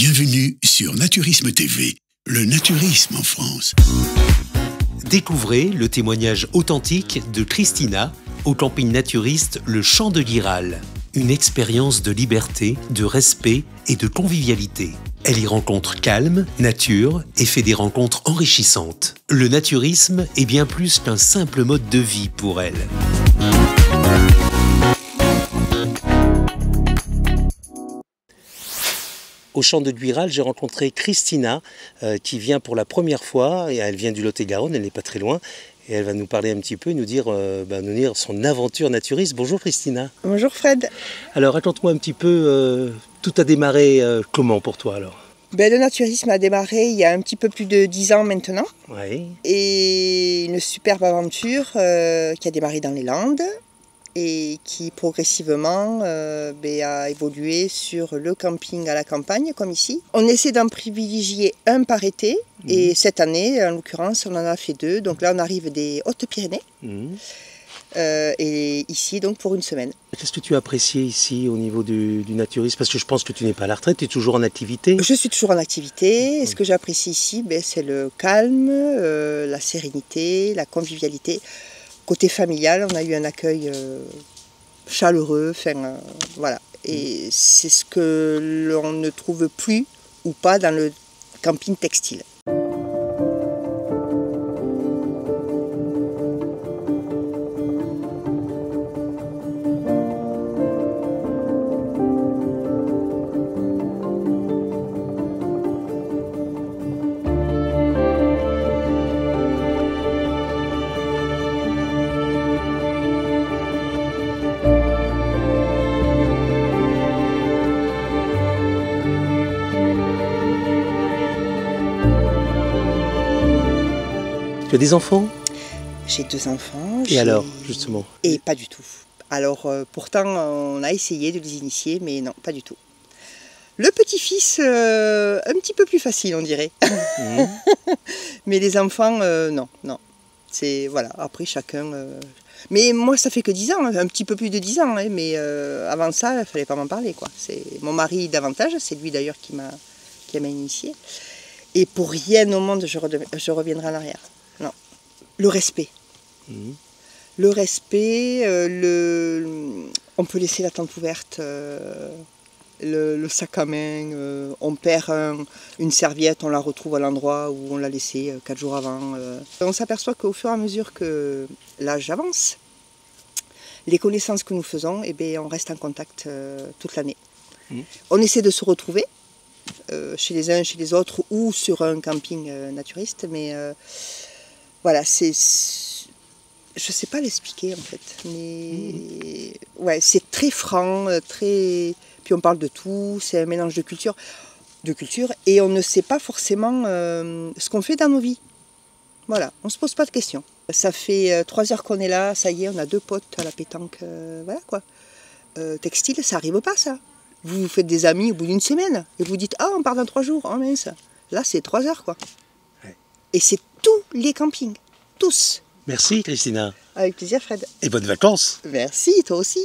Bienvenue sur Naturisme TV, le naturisme en France. Découvrez le témoignage authentique de Christina au camping naturiste Le Champ de Guiral. Une expérience de liberté, de respect et de convivialité. Elle y rencontre calme, nature et fait des rencontres enrichissantes. Le naturisme est bien plus qu'un simple mode de vie pour elle. Au Champ de Guiral, j'ai rencontré Christina qui vient pour la première fois, et elle vient du Lot-et-Garonne, elle n'est pas très loin, et elle va nous parler un petit peu, nous dire son aventure naturiste. Bonjour Christina. Bonjour Fred. Alors raconte-moi un petit peu, tout a démarré comment pour toi alors? Le naturisme a démarré il y a un petit peu plus de 10 ans maintenant. Oui. Et une superbe aventure qui a démarré dans les Landes et qui progressivement a évolué sur le camping à la campagne comme ici. On essaie d'en privilégier un par été et cette année en l'occurrence on en a fait 2. Donc là on arrive des Hautes-Pyrénées et ici donc pour une semaine. Qu'est-ce que tu as apprécié ici au niveau du naturisme? Parce que je pense que tu n'es pas à la retraite, tu es toujours en activité. Je suis toujours en activité et ce que j'apprécie ici c'est le calme, la sérénité, la convivialité. Côté familial, on a eu un accueil chaleureux, voilà. Et c'est ce que l'on ne trouve plus ou pas dans le camping textile. Tu as des enfants? J'ai 2 enfants. Et alors, justement? Et pas du tout. Alors, pourtant, on a essayé de les initier, mais non, pas du tout. Le petit-fils, un petit peu plus facile, on dirait. Mais les enfants, non. C'est, voilà, après chacun... Mais moi, ça fait que 10 ans, un petit peu plus de 10 ans, hein, mais avant ça, il ne fallait pas m'en parler, quoi. C'est mon mari davantage, c'est lui d'ailleurs qui m'a initié. Et pour rien au monde, je reviendrai en arrière. Non. Le respect. Le respect, on peut laisser la tente ouverte, le sac à main, on perd une serviette, on la retrouve à l'endroit où on l'a laissée 4 jours avant. On s'aperçoit qu'au fur et à mesure que l'âge avance, les connaissances que nous faisons, on reste en contact toute l'année. On essaie de se retrouver chez les uns, chez les autres ou sur un camping naturiste, mais voilà, je ne sais pas l'expliquer en fait, mais ouais, c'est très franc, puis on parle de tout, c'est un mélange de culture, et on ne sait pas forcément ce qu'on fait dans nos vies. Voilà, on ne se pose pas de questions. Ça fait 3 heures qu'on est là, ça y est, on a 2 potes à la pétanque, voilà quoi. Textile, ça n'arrive pas ça. Vous faites des amis au bout d'une semaine, et vous dites « Ah, on part dans 3 jours, oh mince !» Là, c'est 3 heures quoi. Ouais. Et c'est tous les campings, tous. Merci Christina. Avec plaisir Fred. Et bonnes vacances. Merci, toi aussi.